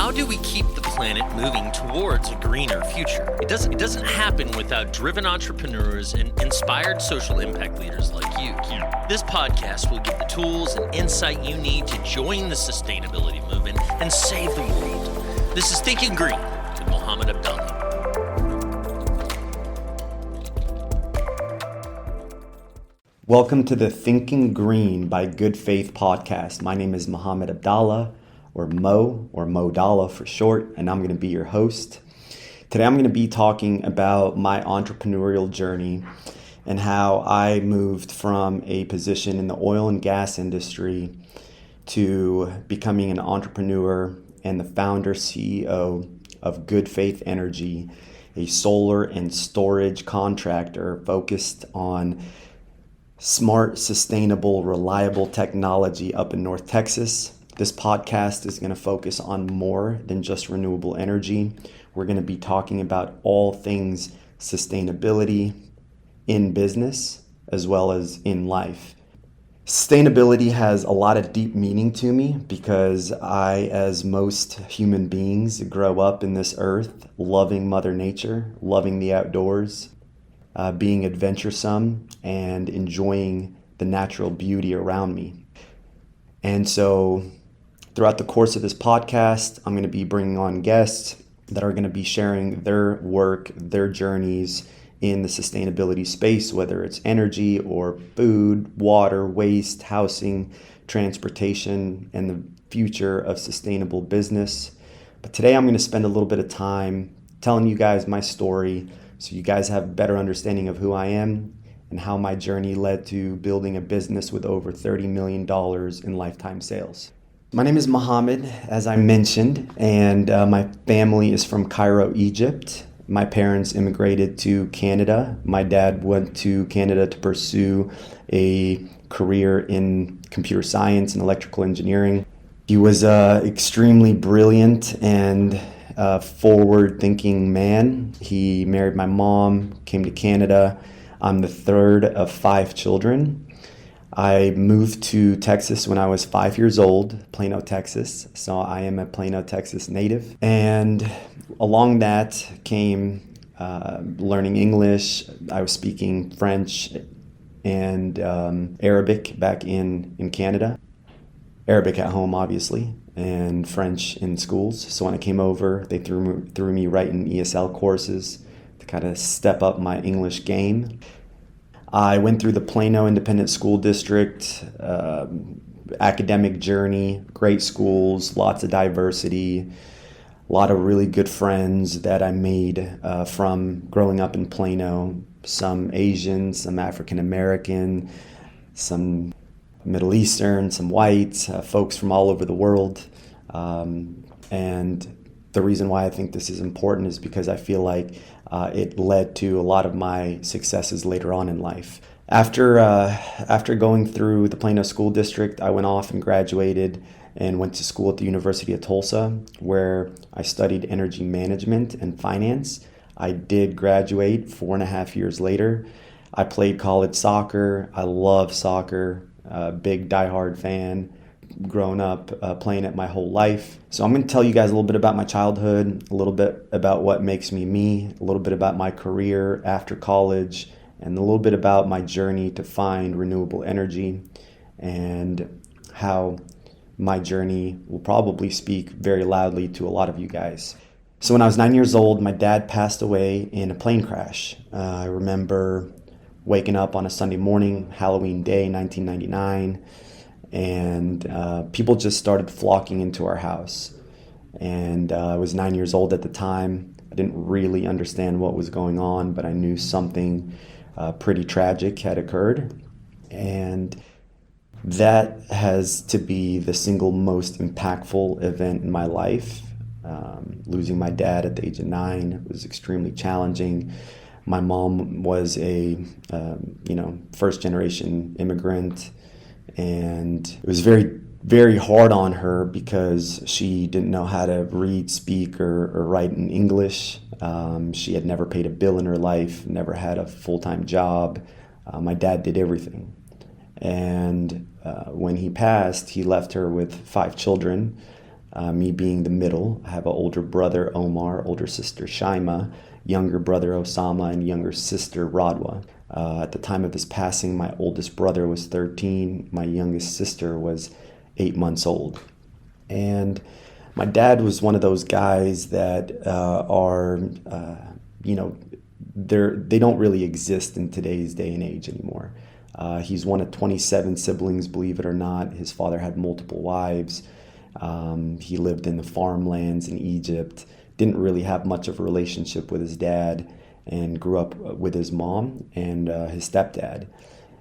How do we keep the planet moving towards a greener future? It doesn't happen without driven entrepreneurs and inspired social impact leaders like you. This podcast will give the tools and insight you need to join the sustainability movement and save the world. This is Thinking Green with Mohammed Abdalla. Welcome to the Thinking Green by Good Faith podcast. My name is Mohammed Abdalla, or Mo Dalla for short, and I'm going to be your host. Today I'm going to be talking about my entrepreneurial journey and how I moved from a position in the oil and gas industry to becoming an entrepreneur and the founder CEO of Good Faith Energy, a solar and storage contractor focused on smart, sustainable, reliable technology up in North Texas. This podcast is going to focus on more than just renewable energy. We're going to be talking about all things sustainability in business as well as in life. Sustainability has a lot of deep meaning to me because I, as most human beings, grow up in this earth loving Mother Nature, loving the outdoors, being adventuresome, and enjoying the natural beauty around me. And so throughout the course of this podcast, I'm going to be bringing on guests that are going to be sharing their work, their journeys in the sustainability space, whether it's energy or food, water, waste, housing, transportation, and the future of sustainable business. But today I'm going to spend a little bit of time telling you guys my story so you guys have a better understanding of who I am and how my journey led to building a business with over $30 million in lifetime sales. My name is Mohammed, as I mentioned, and my family is from Cairo, Egypt. My parents immigrated to Canada. My dad went to Canada to pursue a career in computer science and electrical engineering. He was extremely brilliant and forward-thinking man. He married my mom, came to Canada. I'm the third of 5 children. I moved to Texas when I was 5 years old, Plano, Texas. So I am a Plano, Texas native. And along that came learning English. I was speaking French and Arabic back in Canada. Arabic at home, obviously, and French in schools. So when I came over, they threw me right in ESL courses to kind of step up my English game. I went through the Plano Independent School District, academic journey, great schools, lots of diversity, a lot of really good friends that I made from growing up in Plano, some Asian, some African American, some Middle Eastern, some whites, folks from all over the world. And the reason why I think this is important is because I feel like it led to a lot of my successes later on in life. After going through the Plano School District, I went off and graduated and went to school at the University of Tulsa, where I studied energy management and finance. I did graduate 4.5 years later. I played college soccer. I love soccer, big diehard fan. Grown up playing it my whole life. So I'm going to tell you guys a little bit about my childhood, a little bit about what makes me me, a little bit about my career after college, and a little bit about my journey to find renewable energy and how my journey will probably speak very loudly to a lot of you guys. So when I was 9 years old, my dad passed away in a plane crash. I remember waking up on a Sunday morning, Halloween day, 1999, and people just started flocking into our house. And I was 9 years old at the time. I didn't really understand what was going on, but I knew something pretty tragic had occurred. And that has to be the single most impactful event in my life. Losing my dad at the age of 9 was extremely challenging. My mom was a first generation immigrant, and it was very, very hard on her because she didn't know how to read, speak, or write in English. She had never paid a bill in her life, never had a full-time job. My dad did everything. And when he passed, he left her with 5 children. me being the middle. I have an older brother, Omar, older sister, Shaima, younger brother, Osama, and younger sister, Radwa. At the time of his passing, my oldest brother was 13. My youngest sister was 8 months old. And my dad was one of those guys that they don't really exist in today's day and age anymore. He's one of 27 siblings, believe it or not. His father had multiple wives. He lived in the farmlands in Egypt, didn't really have much of a relationship with his dad, and grew up with his mom and his stepdad.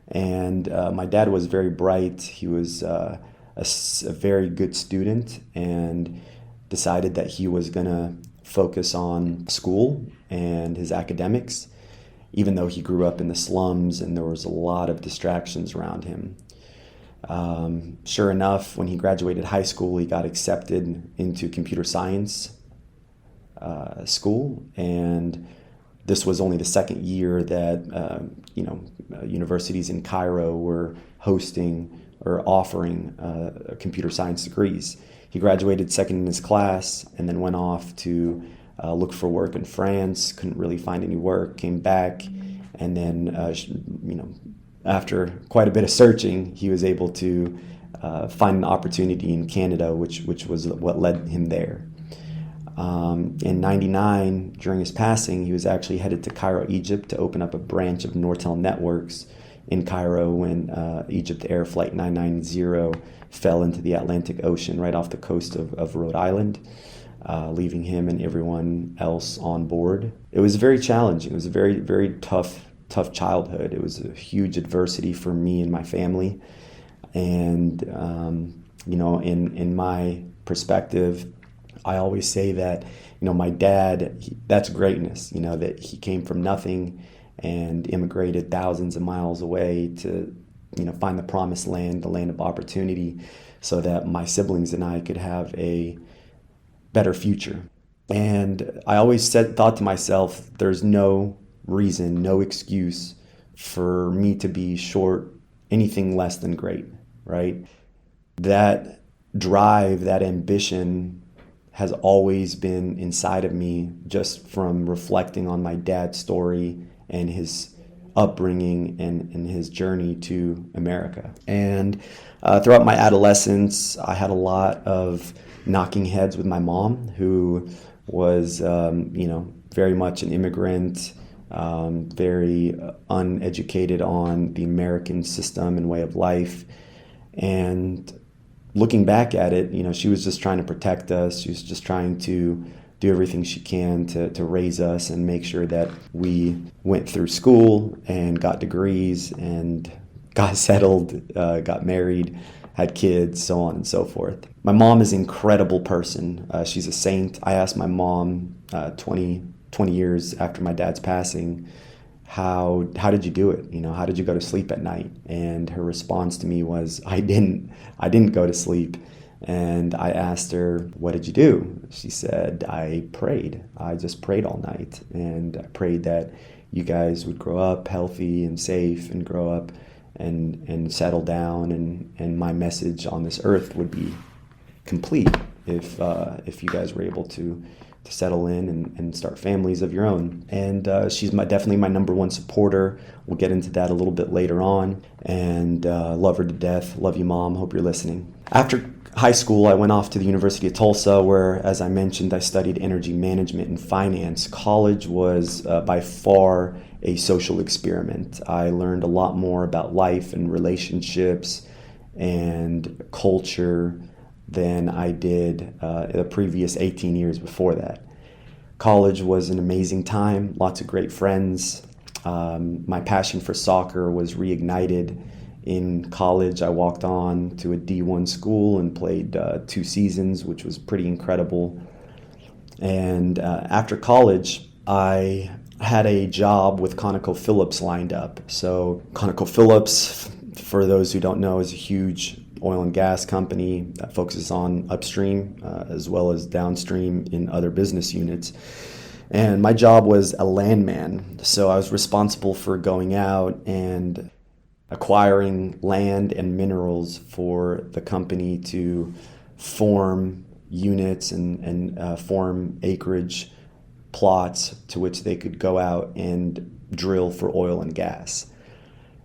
And my dad was very bright. He was a very good student and decided that he was going to focus on school and his academics, even though he grew up in the slums and there was a lot of distractions around him. Sure enough, when he graduated high school, he got accepted into computer science school, and this was only the second year that universities in Cairo were hosting or offering computer science degrees. He graduated second in his class and then went off to look for work in France, couldn't really find any work, came back, and then after quite a bit of searching, he was able to find an opportunity in Canada, which was what led him there. In 99, during his passing, he was actually headed to Cairo, Egypt to open up a branch of Nortel Networks in Cairo when Egypt Air Flight 990 fell into the Atlantic Ocean right off the coast of Rhode Island, leaving him and everyone else on board. It was very challenging. It was a very, very tough childhood. It was a huge adversity for me and my family. And, in my perspective, I always say that, my dad, that's greatness, that he came from nothing and immigrated thousands of miles away to, find the promised land, the land of opportunity, so that my siblings and I could have a better future. And I always thought to myself, there's no reason, no excuse for me to be short anything less than great, right? That drive, that ambition has always been inside of me just from reflecting on my dad's story and his upbringing and his journey to America. And throughout my adolescence, I had a lot of knocking heads with my mom, who was, very much an immigrant, very uneducated on the American system and way of life. And looking back at it, she was just trying to protect us. She was just trying to do everything she can to raise us and make sure that we went through school and got degrees and got settled, got married, had kids, so on and so forth. My mom is an incredible person. She's a saint. I asked my mom 20 years after my dad's passing, how did you do it? How did you go to sleep at night? And her response to me was, I didn't go to sleep. And I asked her, what did you do? She said, I prayed. I just prayed all night. And I prayed that you guys would grow up healthy and safe and grow up and settle down, and my message on this earth would be complete if you guys were able to settle in and start families of your own. And she's definitely my number one supporter. We'll get into that a little bit later on. And love her to death. Love you, Mom. Hope you're listening. After high school, I went off to the University of Tulsa, where, as I mentioned, I studied energy management and finance. College was by far a social experiment. I learned a lot more about life and relationships and culture than I did the previous 18 years before that. College was an amazing time, lots of great friends. My passion for soccer was reignited in college. I walked on to a D1 school and played 2 seasons, which was pretty incredible. And after college, I had a job with ConocoPhillips lined up. So ConocoPhillips, for those who don't know, is a huge oil and gas company that focuses on upstream as well as downstream in other business units. And my job was a landman. So I was responsible for going out and acquiring land and minerals for the company to form, units and form acreage plots to which they could go out and drill for oil and gas.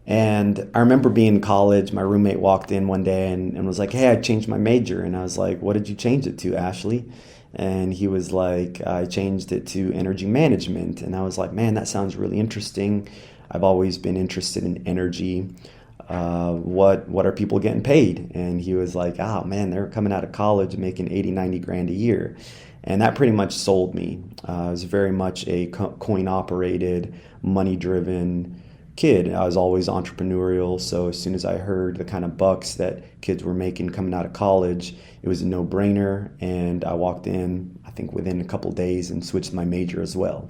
And I remember being in college, my roommate walked in one day and was like, "Hey, I changed my major." And I was like, "What did you change it to, Ashley?" And he was like, "I changed it to energy management." And I was like, "Man, that sounds really interesting. I've always been interested in energy. What are people getting paid?" And he was like, "Oh man, they're coming out of college making 80, 90 grand a year." And that pretty much sold me. I was very much a coin-operated, money-driven kid. I was always entrepreneurial, so as soon as I heard the kind of bucks that kids were making coming out of college, it was a no-brainer, and I walked in, I think within a couple days, and switched my major as well.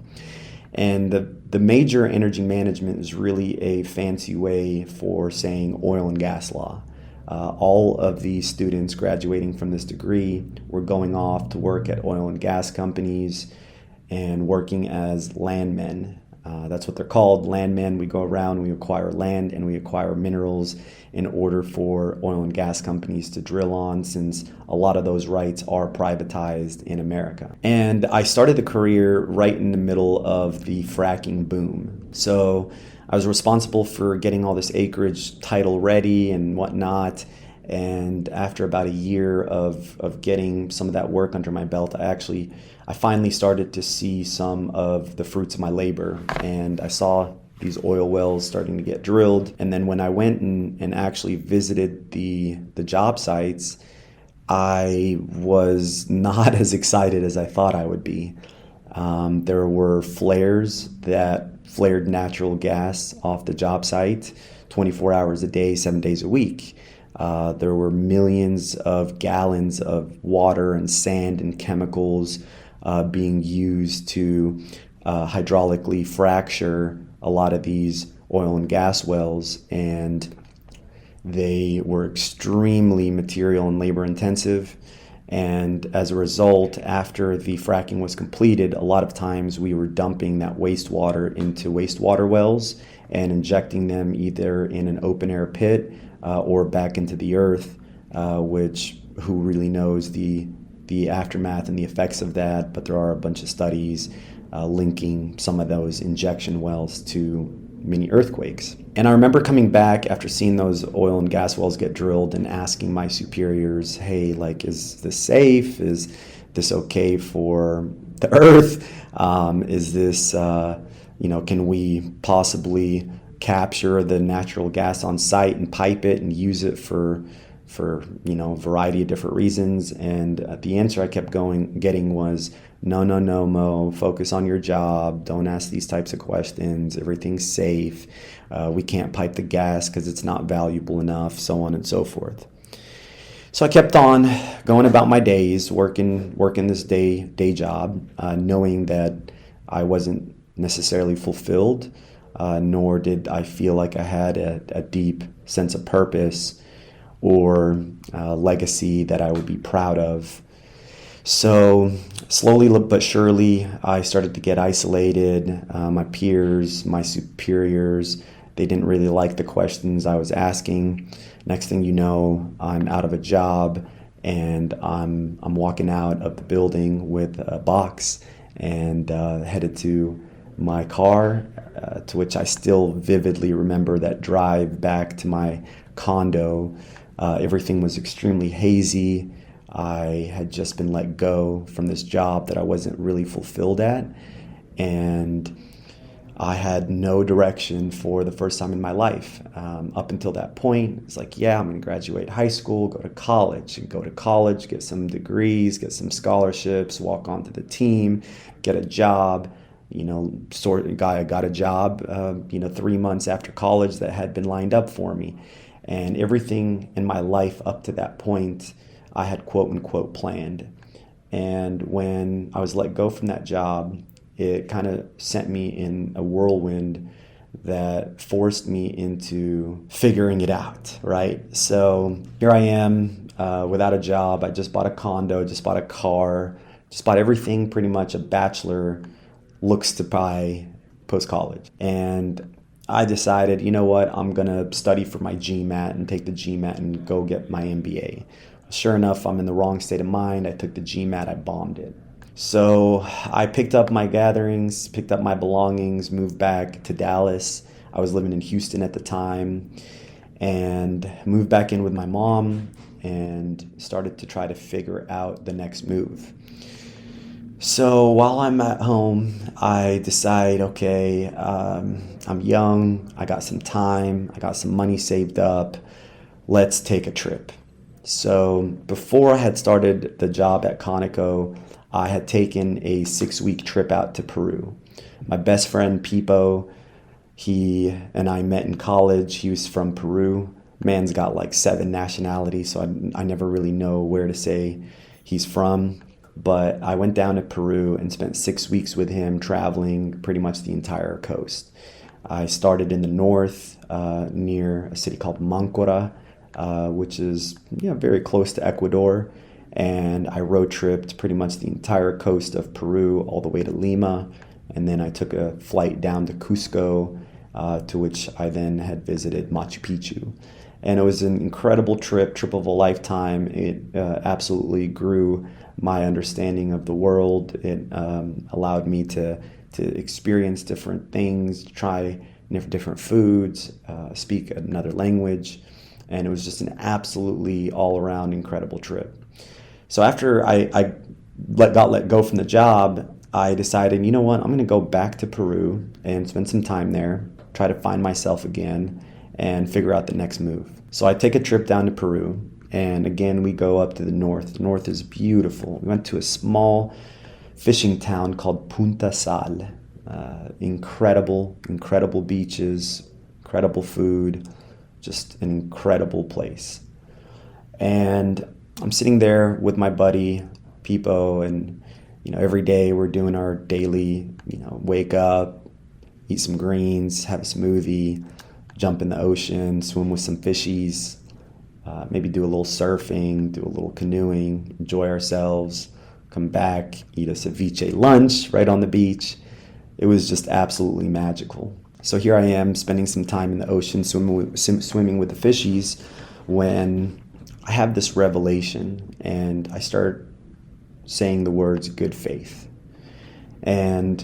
And the major, energy management, is really a fancy way for saying oil and gas law. All of the students graduating from this degree were going off to work at oil and gas companies and working as landmen. That's what they're called, landmen. We go around, we acquire land, and we acquire minerals in order for oil and gas companies to drill on, since a lot of those rights are privatized in America. And I started the career right in the middle of the fracking boom. So I was responsible for getting all this acreage title ready and whatnot. And after about a year of getting some of that work under my belt, I finally started to see some of the fruits of my labor. And I saw these oil wells starting to get drilled. And then when I went and actually visited the job sites, I was not as excited as I thought I would be. There were flares that flared natural gas off the job site 24 hours a day, 7 days a week. There were millions of gallons of water and sand and chemicals being used to hydraulically fracture a lot of these oil and gas wells, and they were extremely material and labor intensive. And as a result, after the fracking was completed, a lot of times we were dumping that wastewater into wastewater wells and injecting them either in an open air pit or back into the earth, which who really knows the aftermath and the effects of that. But there are a bunch of studies linking some of those injection wells to mini earthquakes. And I remember coming back after seeing those oil and gas wells get drilled and asking my superiors, "Hey, like, is this safe? Is this okay for the earth? Is this, can we possibly capture the natural gas on site and pipe it and use it for a variety of different reasons?" And the answer I kept getting was, no, Mo, focus on your job. Don't ask these types of questions. Everything's safe. We can't pipe the gas because it's not valuable enough, so on and so forth. So I kept on going about my days, working this day job, knowing that I wasn't necessarily fulfilled, nor did I feel like I had a deep sense of purpose or legacy that I would be proud of. So slowly but surely, I started to get isolated. My peers, my superiors, they didn't really like the questions I was asking. Next thing you know, I'm out of a job, and I'm walking out of the building with a box and headed to my car, to which I still vividly remember that drive back to my condo. Everything was extremely hazy. I had just been let go from this job that I wasn't really fulfilled at, and I had no direction for the first time in my life. Up until that point, it's like, yeah, I'm going to graduate high school, go to college, get some degrees, get some scholarships, walk onto the team, get a job. I got a job, 3 months after college that had been lined up for me. And everything in my life up to that point, I had quote unquote planned. And when I was let go from that job, it kind of sent me in a whirlwind that forced me into figuring it out, right? So here I am without a job. I just bought a condo, just bought a car, just bought everything pretty much a bachelor looks to buy post-college. And I decided, you know what, I'm going to study for my GMAT and take the GMAT and go get my MBA. Sure enough, I'm in the wrong state of mind. I took the GMAT, I bombed it. So I picked up my gatherings, picked up my belongings, moved back to Dallas. I was living in Houston at the time, and moved back in with my mom and started to try to figure out the next move. So while I'm at home, I decide, okay, I'm young, I got some time, I got some money saved up, let's take a trip. So before I had started the job at Conoco, I had taken a 6-week trip out to Peru. My best friend, Pipo, he and I met in college. He was from Peru. Man's got like 7 nationalities, so I never really know where to say he's from. But I went down to Peru and spent 6 weeks with him, traveling pretty much the entire coast. I started in the north near a city called Mancora, which is very close to Ecuador. And I road tripped pretty much the entire coast of Peru all the way to Lima. And then I took a flight down to Cusco, to which I then had visited Machu Picchu. And it was an incredible trip of a lifetime. It absolutely grew my understanding of the world. It allowed me to experience different things, try different foods, speak another language. And it was just an absolutely all-around incredible trip. So after I got let go from the job, I decided, you know what, I'm going to go back to Peru and spend some time there, try to find myself again, and figure out the next move. So I take a trip down to Peru, and again, we go up to the north. The north is beautiful. We went to a small fishing town called Punta Sal. Incredible beaches, incredible food, just an incredible place. And I'm sitting there with my buddy, Pipo, and every day we're doing our daily, wake up, eat some greens, have a smoothie, jump in the ocean, swim with some fishies, maybe do a little surfing, do a little canoeing, enjoy ourselves, come back, eat a ceviche lunch right on the beach. It was just absolutely magical. So here I am spending some time in the ocean, swimming with the fishies, when I have this revelation and I start saying the words good faith. And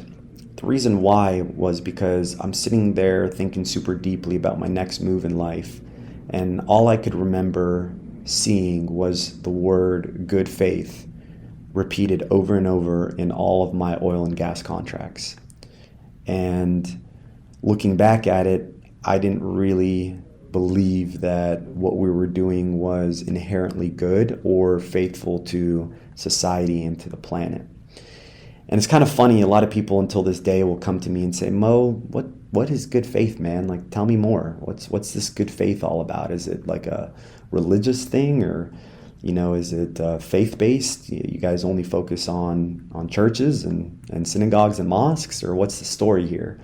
the reason why was because I'm sitting there thinking super deeply about my next move in life, and all I could remember seeing was the word good faith repeated over and over in all of my oil and gas contracts. And looking back at it, I didn't really believe that what we were doing was inherently good or faithful to society and to the planet. And it's kind of funny, a lot of people until this day will come to me and say, Mo, what is good faith, man? Like, tell me more. What's this good faith all about? Is it like a religious thing, or is it faith-based? You guys only focus on churches and synagogues and mosques, or what's the story here?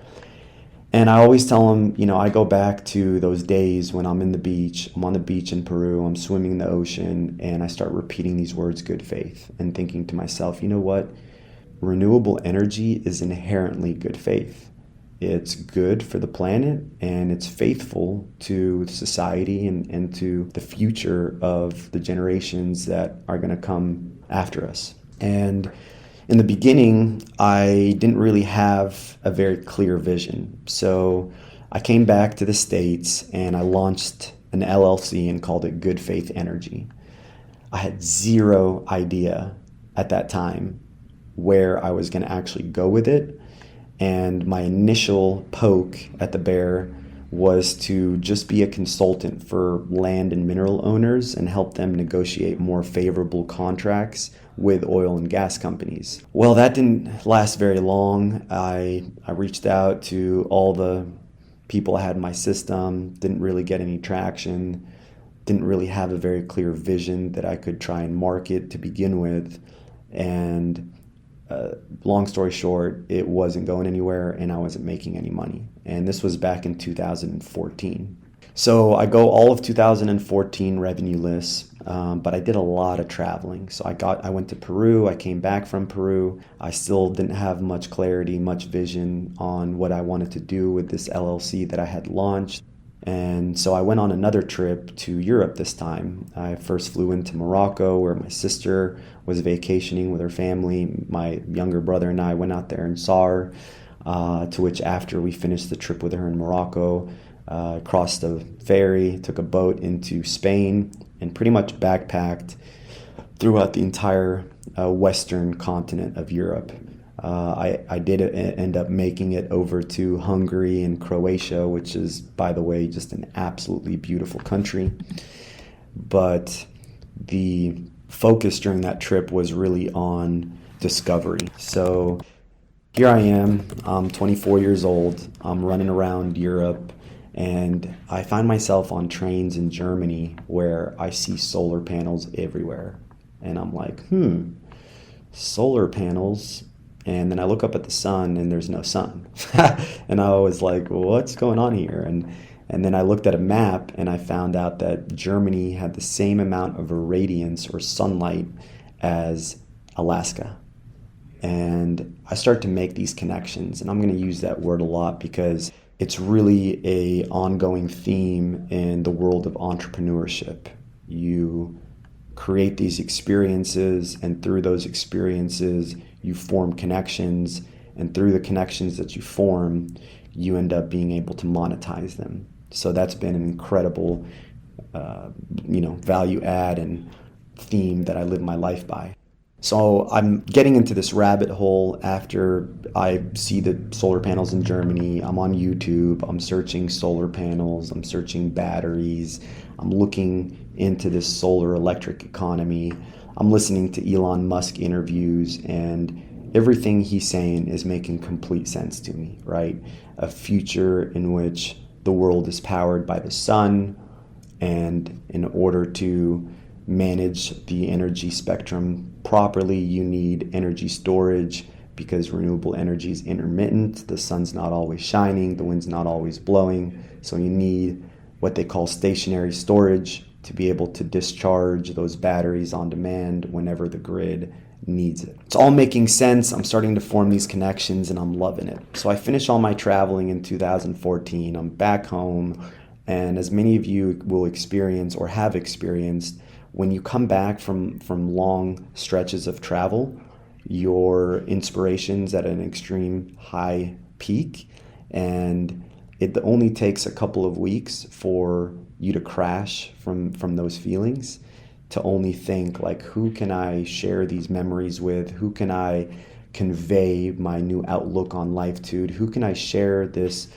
And I always tell them, I go back to those days when I'm on the beach in Peru, I'm swimming in the ocean, and I start repeating these words, good faith, and thinking to myself, you know what? Renewable energy is inherently good faith. It's good for the planet, and it's faithful to society and to the future of the generations that are going to come after us. And in the beginning, I didn't really have a very clear vision. So I came back to the States and I launched an LLC and called it Good Faith Energy. I had zero idea at that time where I was going to actually go with it. And my initial poke at the bear was to just be a consultant for land and mineral owners and help them negotiate more favorable contracts with oil and gas companies. Well, that didn't last very long. I reached out to all the people I had in my system, didn't really get any traction, didn't really have a very clear vision that I could try and market to begin with. And long story short, it wasn't going anywhere and I wasn't making any money. And this was back in 2014. So I go all of 2014 revenue-less, but I did a lot of traveling. So I went to Peru, I came back from Peru. I still didn't have much clarity, much vision on what I wanted to do with this LLC that I had launched. And so I went on another trip to Europe this time. I first flew into Morocco, where my sister was vacationing with her family. My younger brother and I went out there and saw her, to which after we finished the trip with her in Morocco, crossed a ferry, took a boat into Spain, and pretty much backpacked throughout the entire western continent of Europe. I did end up making it over to Hungary and Croatia, which is, by the way, just an absolutely beautiful country. But the focus during that trip was really on discovery. So here I am, I'm 24 years old, I'm running around Europe, and I find myself on trains in Germany where I see solar panels everywhere. And I'm like, solar panels? And then I look up at the sun and there's no sun. And I was like, well, what's going on here? And then I looked at a map and I found out that Germany had the same amount of irradiance or sunlight as Alaska. And I start to make these connections, and I'm going to use that word a lot because it's really an ongoing theme in the world of entrepreneurship. You create these experiences, and through those experiences you form connections, and through the connections that you form you end up being able to monetize them. So that's been an incredible value add and theme that I live my life by. So I'm getting into this rabbit hole after I see the solar panels in Germany. I'm on YouTube, I'm searching solar panels, I'm searching batteries, I'm looking into this solar electric economy. I'm listening to Elon Musk interviews, and everything he's saying is making complete sense to me, right? A future in which the world is powered by the sun, and in order to manage the energy spectrum properly, you need energy storage because renewable energy is intermittent. The sun's not always shining, the wind's not always blowing, so you need what they call stationary storage to be able to discharge those batteries on demand whenever the grid needs it. It's all making sense. I'm starting to form these connections and I'm loving it. So I finished all my traveling in 2014. I'm back home, and as many of you will experience or have experienced, when you come back from long stretches of travel, your inspiration's at an extreme high peak, and it only takes a couple of weeks for you to crash from those feelings, to only think like, who can I share these memories with? Who can I convey my new outlook on life to? Who can I share this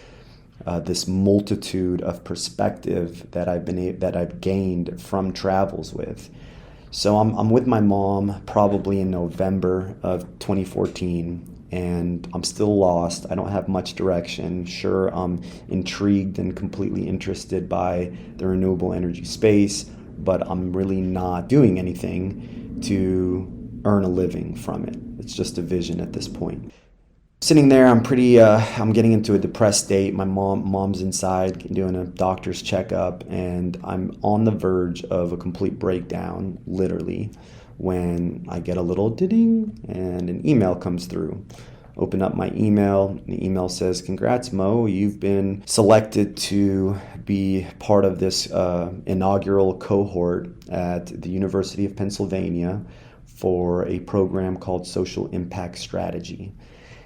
multitude of perspective that I've gained from travels with? So I'm with my mom probably in November of 2014, and I'm still lost. I don't have much direction. Sure, I'm intrigued and completely interested by the renewable energy space, but I'm really not doing anything to earn a living from it. It's just a vision at this point. Sitting there, I'm getting into a depressed state. My mom's inside doing a doctor's checkup, and I'm on the verge of a complete breakdown, literally, when I get a little ding and an email comes through. Open up my email. The email says, "Congrats, Mo. You've been selected to be part of this inaugural cohort at the University of Pennsylvania for a program called Social Impact Strategy."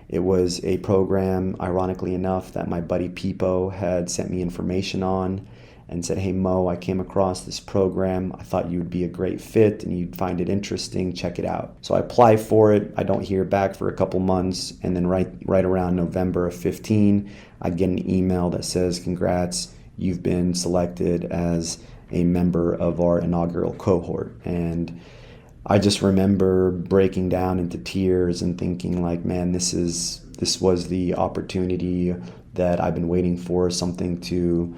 It was a program, ironically enough, that my buddy Pipo had sent me information on and said, "Hey Mo, I came across this program. I thought you would be a great fit and you'd find it interesting. Check it out." So I apply for it. I don't hear back for a couple months, and then right around November of 15, I get an email that says, "Congrats, you've been selected as a member of our inaugural cohort." And I just remember breaking down into tears and thinking like, man, this was the opportunity that I've been waiting for, something to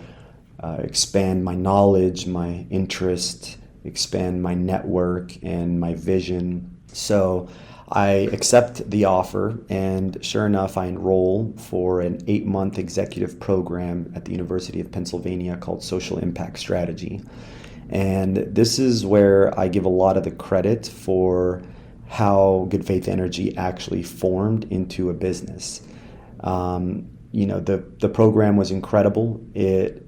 expand my knowledge, my interest, expand my network and my vision. So I accept the offer, and sure enough, I enroll for an 8-month executive program at the University of Pennsylvania called Social Impact Strategy. And this is where I give a lot of the credit for how Good Faith Energy actually formed into a business. The program was incredible. It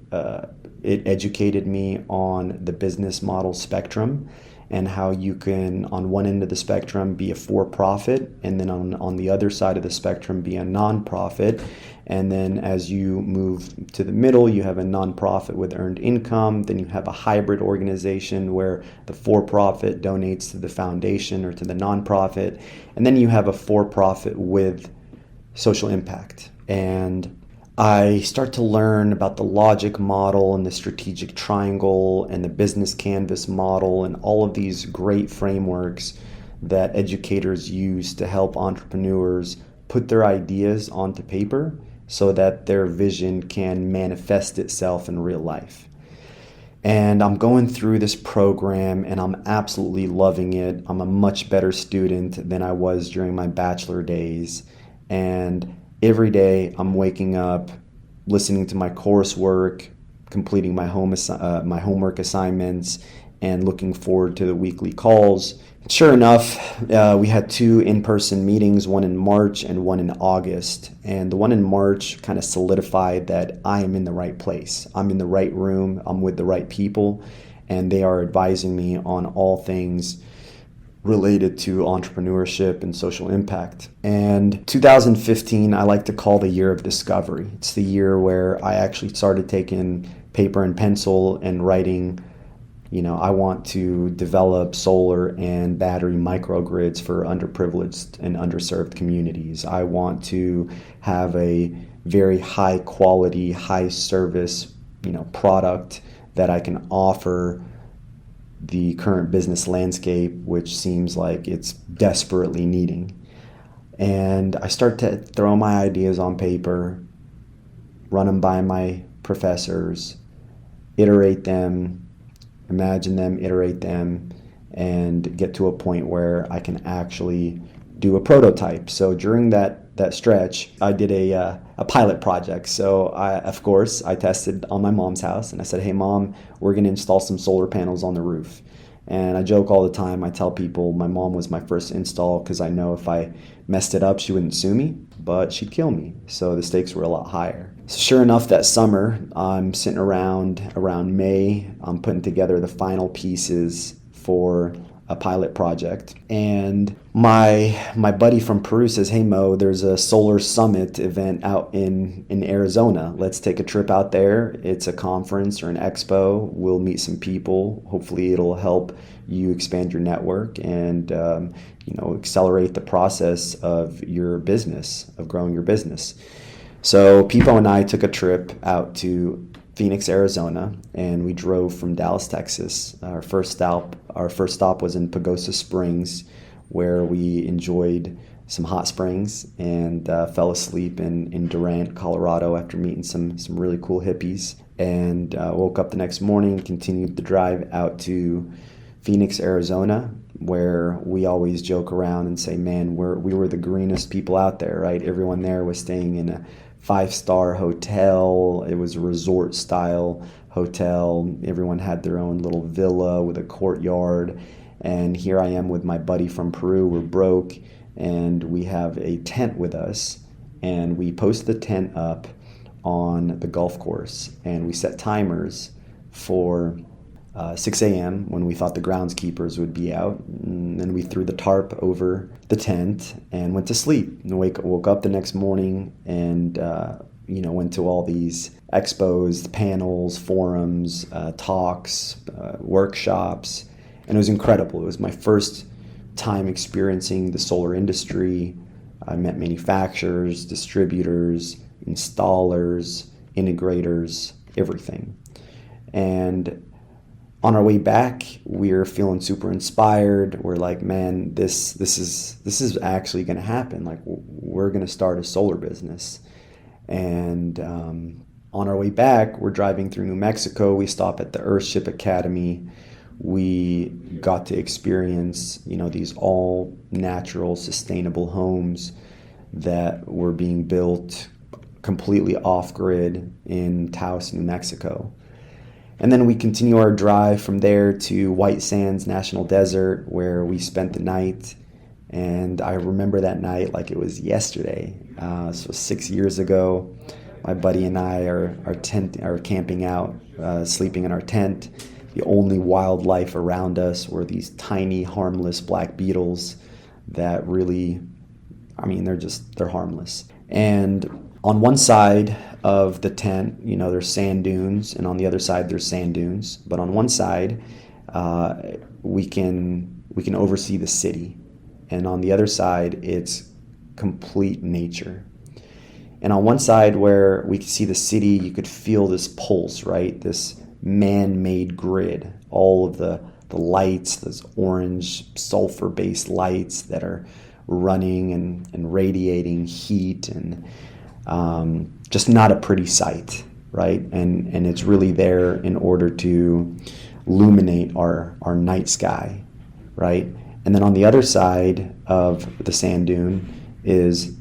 it educated me on the business model spectrum and how you can, on one end of the spectrum, be a for-profit, and then on the other side of the spectrum, be a nonprofit. And then as you move to the middle, you have a nonprofit with earned income. Then you have a hybrid organization where the for-profit donates to the foundation or to the nonprofit. And then you have a for-profit with social impact. And I start to learn about the logic model and the strategic triangle and the business canvas model and all of these great frameworks that educators use to help entrepreneurs put their ideas onto paper so that their vision can manifest itself in real life. And I'm going through this program and I'm absolutely loving it. I'm a much better student than I was during my bachelor days. And every day I'm waking up, listening to my coursework, completing my homework assignments, and looking forward to the weekly calls. Sure enough, we had 2 in-person meetings, one in March and one in August. And the one in March kind of solidified that I am in the right place. I'm in the right room, I'm with the right people, and they are advising me on all things related to entrepreneurship and social impact. And 2015, I like to call the year of discovery. It's the year where I actually started taking paper and pencil and writing, I want to develop solar and battery microgrids for underprivileged and underserved communities. I want to have a very high quality, high service, product that I can offer the current business landscape, which seems like it's desperately needing. And I start to throw my ideas on paper, run them by my professors, iterate them, imagine them, iterate them, and get to a point where I can actually do a prototype. So during that stretch, I did a pilot project. So I tested on my mom's house, and I said, "Hey Mom, we're going to install some solar panels on the roof." And I joke all the time. I tell people my mom was my first install because I know if I messed it up, she wouldn't sue me, but she'd kill me. So the stakes were a lot higher. So sure enough, that summer, I'm sitting around May. I'm putting together the final pieces for a pilot project, and my buddy from Peru says, "Hey Mo, there's a solar summit event out in Arizona. Let's take a trip out there. It's a conference or an expo. We'll meet some people. Hopefully it'll help you expand your network and accelerate the process of your business, of growing your business." So Pipo and I took a trip out to Phoenix, Arizona, and we drove from Dallas, Texas. Our first stop was in Pagosa Springs, where we enjoyed some hot springs and fell asleep in Durant, Colorado, after meeting some really cool hippies. And woke up the next morning, continued the drive out to Phoenix, Arizona, where we always joke around and say, "Man, we were the greenest people out there," right? Everyone there was staying in a 5-star hotel. It was a resort style hotel. Everyone had their own little villa with a courtyard. And here I am with my buddy from Peru. We're broke and we have a tent with us, and we post the tent up on the golf course, and we set timers for 6 a.m. when we thought the groundskeepers would be out. And then we threw the tarp over the tent and went to sleep. And woke up the next morning and went to all these expos, panels, forums, talks, workshops, and it was incredible. It was my first time experiencing the solar industry. I met manufacturers, distributors, installers, integrators, everything. And on our way back, we're feeling super inspired. We're like, man, this is actually going to happen. Like, we're going to start a solar business. And on our way back, we're driving through New Mexico. We stop at the Earthship Academy. We got to experience, these all natural, sustainable homes that were being built completely off-grid in Taos, New Mexico. And then we continue our drive from there to White Sands National Desert, where we spent the night. And I remember that night like it was yesterday. So 6 years ago, My buddy and I are camping out, sleeping in our tent. The only wildlife around us were these tiny, harmless black beetles that really, they're harmless. And on one side of the tent, there's sand dunes, and on the other side there's sand dunes. But on one side, we can oversee the city, and on the other side, it's complete nature. And on one side where we could see the city, you could feel this pulse, right? This man-made grid, all of the lights, those orange sulfur-based lights that are running and radiating heat, and just not a pretty sight, right? And it's really there in order to illuminate our night sky, right? And then on the other side of the sand dune is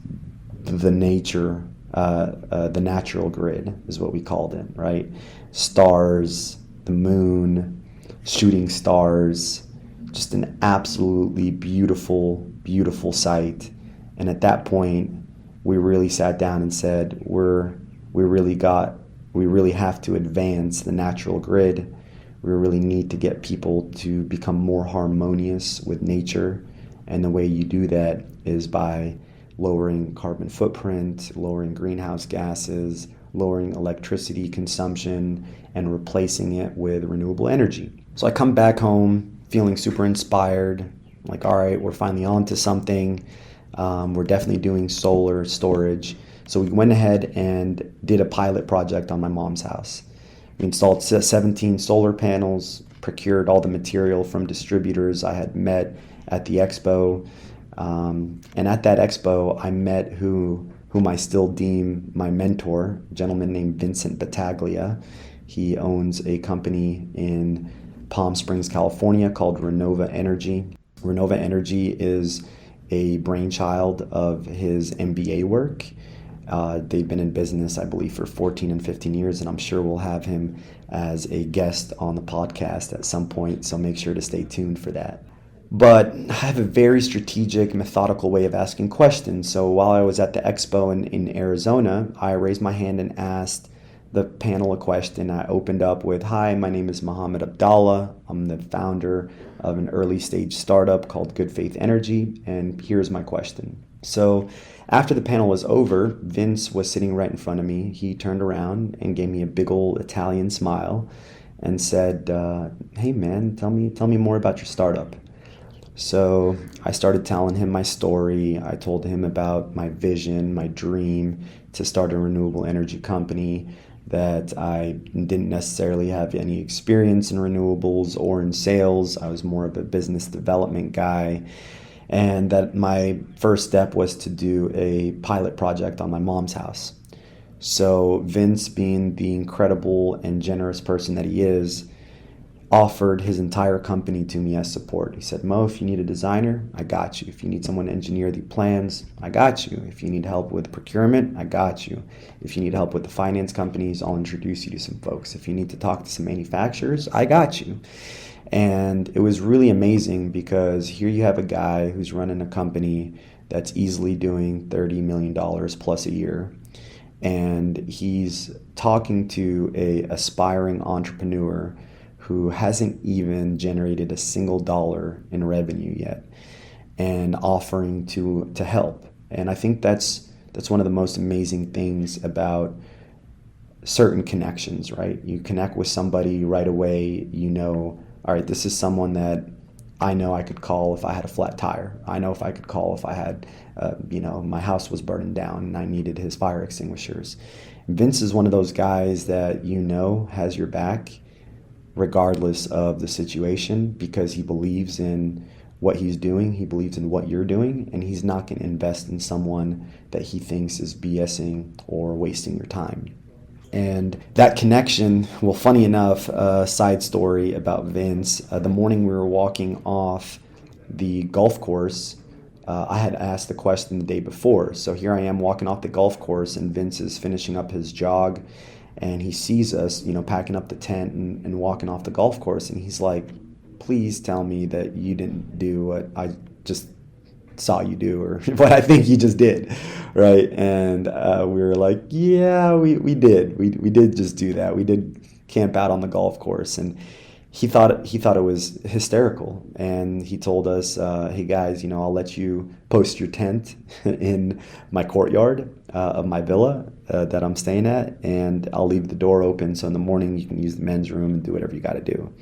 the nature, the natural grid is what we called it, right? Stars, the moon, shooting stars, just an absolutely beautiful, beautiful sight. And at that point, we really sat down and said, we really have to advance the natural grid. We really need to get people to become more harmonious with nature. And the way you do that is by lowering carbon footprint, lowering greenhouse gases, lowering electricity consumption, and replacing it with renewable energy. So I come back home feeling super inspired. I'm like, all right, we're finally on to something. We're definitely doing solar storage. So we went ahead and did a pilot project on my mom's house. We installed 17 solar panels, procured all the material from distributors I had met at the expo. And at that expo, I met whom I still deem my mentor, a gentleman named Vincent Battaglia. He owns a company in Palm Springs, California called Renova Energy. Renova Energy is a brainchild of his MBA work. They've been in business, I believe, for 14 and 15 years, and I'm sure we'll have him as a guest on the podcast at some point, so make sure to stay tuned for that. But I have a very strategic, methodical way of asking questions. So while I was at the expo in Arizona, I raised my hand and asked the panel a question. I opened up with, "Hi, my name is Mohammed Abdalla. I'm the founder of an early stage startup called Good Faith Energy, and here's my question." So after the panel was over, Vince was sitting right in front of me. He turned around and gave me a big old Italian smile and said, "Hey man, tell me more about your startup." So I started telling him my story. I told him about my vision, my dream to start a renewable energy company, that I didn't necessarily have any experience in renewables or in sales. I was more of a business development guy. And that my first step was to do a pilot project on my mom's house. So Vince, being the incredible and generous person that he is, offered his entire company to me as support. He said, "Mo, if you need a designer, I got you. If you need someone to engineer the plans, I got you. If you need help with procurement, I got you. If you need help with the finance companies, I'll introduce you to some folks. If you need to talk to some manufacturers, I got you." And it was really amazing because here you have a guy who's running a company that's easily doing $30 million plus a year. And he's talking to a aspiring entrepreneur who hasn't even generated a single dollar in revenue yet, and offering to help. And I think that's one of the most amazing things about certain connections, right? You connect with somebody right away, all right, this is someone that I know I could call if I had a flat tire. I know if I could call if I had, my house was burning down and I needed his fire extinguishers. Vince is one of those guys that has your back regardless of the situation, because he believes in what he's doing, he believes in what you're doing, and he's not going to invest in someone that he thinks is BSing or wasting your time. And that connection, well, funny enough, side story about Vince, the morning we were walking off the golf course, I had asked the question the day before. So here I am walking off the golf course, and Vince is finishing up his jog, and he sees us, packing up the tent and walking off the golf course. And he's like, "Please tell me that you didn't do what I just saw you do or what I think you just did, right? And we were like, yeah, we did. We did just do that. We did camp out on the golf course. And he thought it was hysterical. And he told us, hey guys, I'll let you post your tent in my courtyard of my villa that I'm staying at, and I'll leave the door open so in the morning you can use the men's room and do whatever you got to do.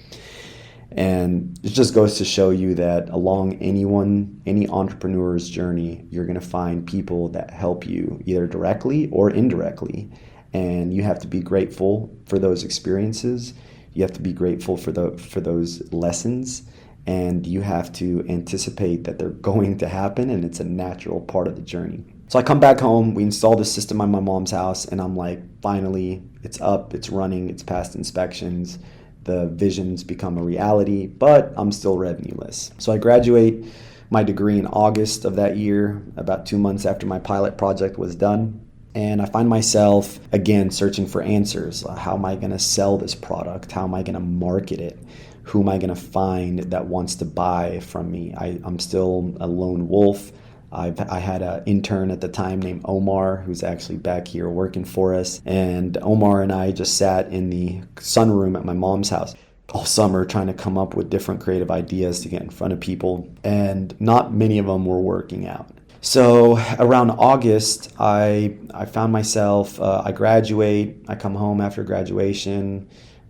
And it just goes to show you that along any entrepreneur's journey, you're going to find people that help you either directly or indirectly. And you have to be grateful for those experiences. You have to be grateful for those lessons. And you have to anticipate that they're going to happen, and it's a natural part of the journey. So I come back home, we install the system at my mom's house, and I'm like, finally, it's up, it's running, it's passed inspections. The visions become a reality, but I'm still revenueless. So I graduate my degree in August of that year, about 2 months after my pilot project was done. And I find myself, again, searching for answers. How am I going to sell this product? How am I going to market it? Who am I going to find that wants to buy from me? I'm still a lone wolf. I had an intern at the time named Omar, who's actually back here working for us. And Omar and I just sat in the sunroom at my mom's house all summer trying to come up with different creative ideas to get in front of people. And not many of them were working out. So around August, I found myself, I graduate, I come home after graduation,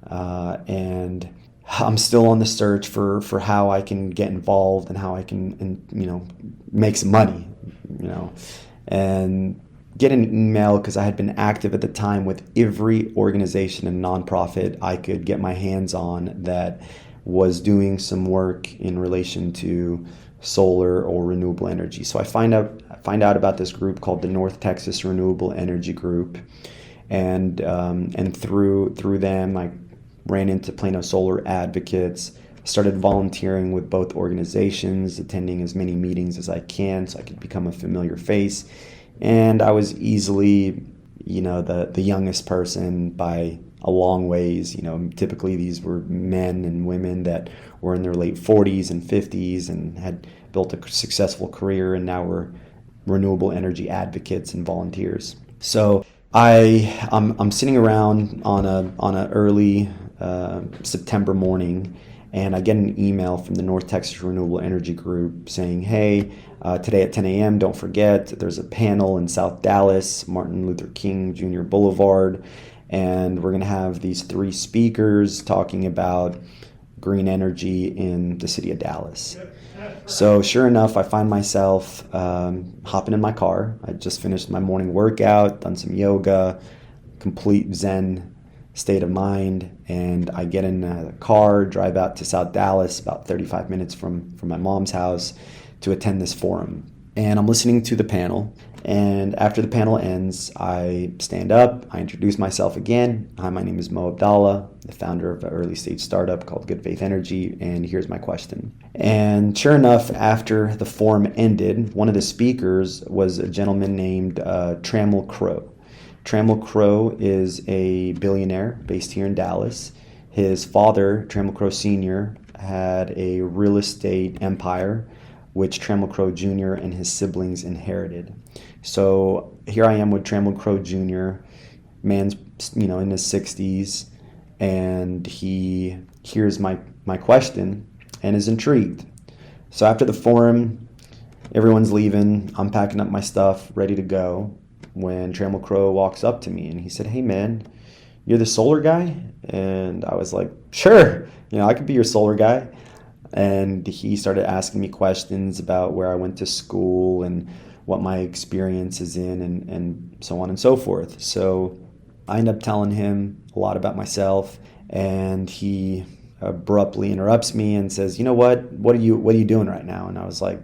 and I'm still on the search for how I can get involved and how I can, make some money, and get an email because I had been active at the time with every organization and nonprofit I could get my hands on that was doing some work in relation to solar or renewable energy. So I find out about this group called the North Texas Renewable Energy Group, and through them I ran into Plano Solar Advocates, started volunteering with both organizations, attending as many meetings as I can so I could become a familiar face. And I was easily, the youngest person by a long ways. Typically these were men and women that were in their late 40s and 50s and had built a successful career and now were renewable energy advocates and volunteers. So I'm sitting around on a early September morning, and I get an email from the North Texas Renewable Energy Group saying, hey, today at 10 a.m., don't forget, there's a panel in South Dallas, Martin Luther King Jr. Boulevard, and we're going to have these 3 speakers talking about green energy in the city of Dallas. So sure enough, I find myself hopping in my car. I just finished my morning workout, done some yoga, complete Zen state of mind, and I get in the car, drive out to South Dallas, about 35 minutes from my mom's house, to attend this forum. And I'm listening to the panel, and after the panel ends, I stand up, I introduce myself again. Hi, my name is Mo Abdalla, the founder of an early stage startup called Good Faith Energy, and here's my question. And sure enough, after the forum ended, one of the speakers was a gentleman named Trammell Crowe. Trammell Crowe is a billionaire based here in Dallas. His father, Trammell Crowe Sr., had a real estate empire, which Trammell Crowe Jr. and his siblings inherited. So here I am with Trammell Crowe Jr., man's in his 60s, and he hears my question and is intrigued. So after the forum, everyone's leaving, I'm packing up my stuff, ready to go, when Trammell Crowe walks up to me and he said, hey man, you're the solar guy? And I was like, sure, I could be your solar guy. And he started asking me questions about where I went to school and what my experience is in and so on and so forth. So I ended up telling him a lot about myself, and he abruptly interrupts me and says, you know what are you doing right now? And I was like,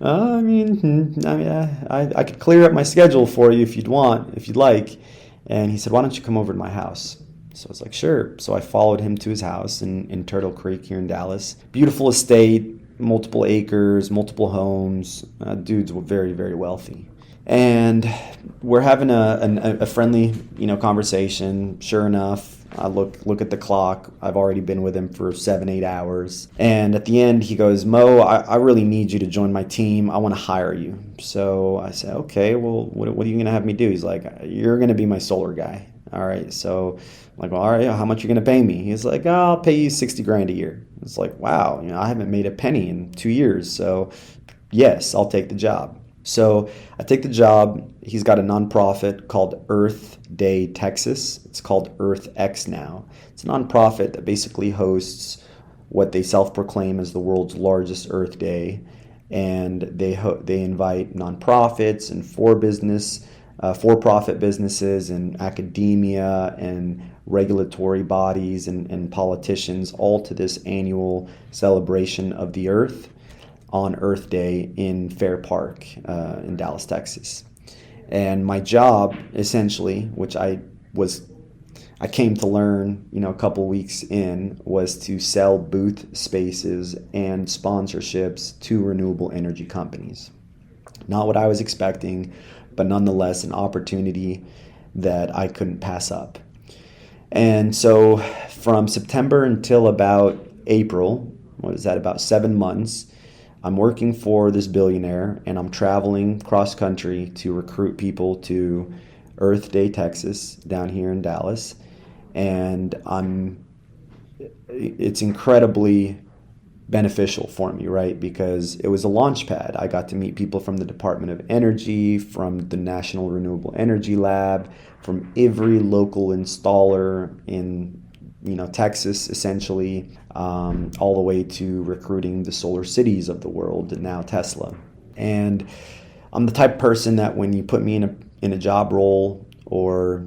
I could clear up my schedule for you if you'd like. And he said, why don't you come over to my house? So I was like, sure. So I followed him to his house in Turtle Creek here in Dallas. Beautiful estate, multiple acres, multiple homes. Dude's very, very wealthy. And we're having a friendly, conversation. Sure enough, I look at the clock. I've already been with him for 7-8 hours. And at the end, he goes, Mo, I really need you to join my team. I want to hire you. So I said, okay, well, what are you going to have me do? He's like, you're going to be my solar guy. All right. So I'm like, well, all right, how much are you going to pay me? He's like, I'll pay you $60,000 a year. It's like, wow, I haven't made a penny in 2 years. So yes, I'll take the job. So I take the job. He's got a nonprofit called Earth Day Texas. It's called Earth X now. It's a nonprofit that basically hosts what they self-proclaim as the world's largest Earth Day. And they invite nonprofits and for-profit businesses and academia and regulatory bodies and politicians all to this annual celebration of the Earth on Earth Day in Fair Park in Dallas, Texas. And my job, essentially, which I came to learn, a couple weeks in, was to sell booth spaces and sponsorships to renewable energy companies. Not what I was expecting, but nonetheless an opportunity that I couldn't pass up. And so from September until about April, about 7 months, I'm working for this billionaire, and I'm traveling cross country to recruit people to Earth Day, Texas, down here in Dallas. And it's incredibly beneficial for me, right? Because it was a launch pad. I got to meet people from the Department of Energy, from the National Renewable Energy Lab, from every local installer in Texas, essentially, all the way to recruiting the solar cities of the world, and now Tesla. And I'm the type of person that when you put me in a job role or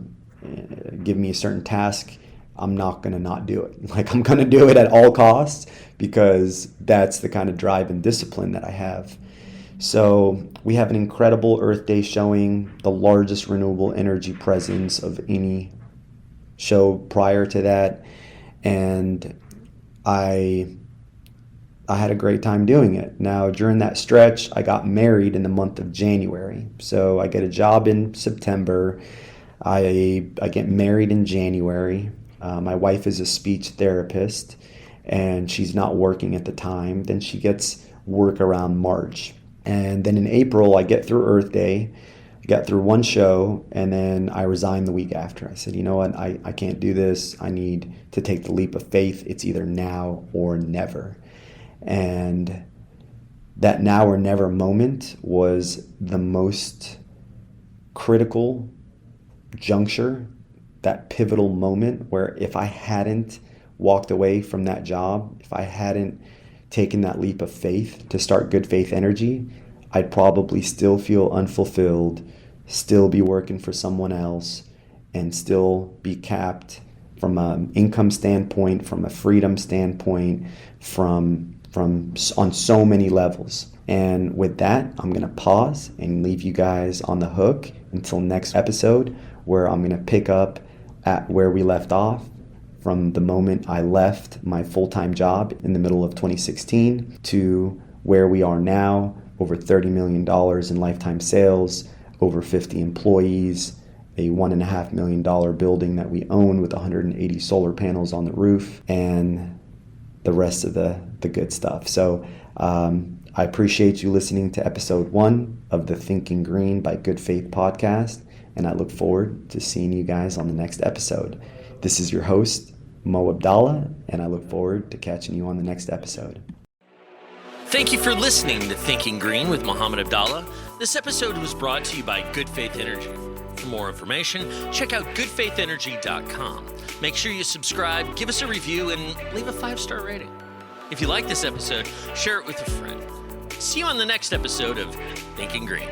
give me a certain task, I'm not going to not do it. Like, I'm going to do it at all costs, because that's the kind of drive and discipline that I have. So we have an incredible Earth Day showing, the largest renewable energy presence of any show prior to that, and I had a great time doing it. Now, during that stretch, I got married in the month of January. So I get a job in September. I get married in January. My wife is a speech therapist, and she's not working at the time. Then she gets work around March. And then in April, I get through Earth Day. Got through one show, and then I resigned the week after. I said, you know what, I can't do this. I need to take the leap of faith. It's either now or never. And that now or never moment was the most critical juncture, that pivotal moment where if I hadn't walked away from that job, if I hadn't taken that leap of faith to start Good Faith Energy, I'd probably still feel unfulfilled, still be working for someone else, and still be capped from an income standpoint, from a freedom standpoint, from on so many levels. And with that, I'm going to pause and leave you guys on the hook until next episode, where I'm going to pick up at where we left off from the moment I left my full-time job in the middle of 2016 to where we are now. Over $30 million in lifetime sales, over 50 employees, a $1.5 million building that we own with 180 solar panels on the roof, and the rest of the good stuff. So I appreciate you listening to episode 1 of the Thinking Green by Good Faith podcast, and I look forward to seeing you guys on the next episode. This is your host, Mo Abdalla, and I look forward to catching you on the next episode. Thank you for listening to Thinking Green with Mohammed Abdalla. This episode was brought to you by Good Faith Energy. For more information, check out goodfaitenergy.com. Make sure you subscribe, give us a review, and leave a 5-star rating. If you like this episode, share it with a friend. See you on the next episode of Thinking Green.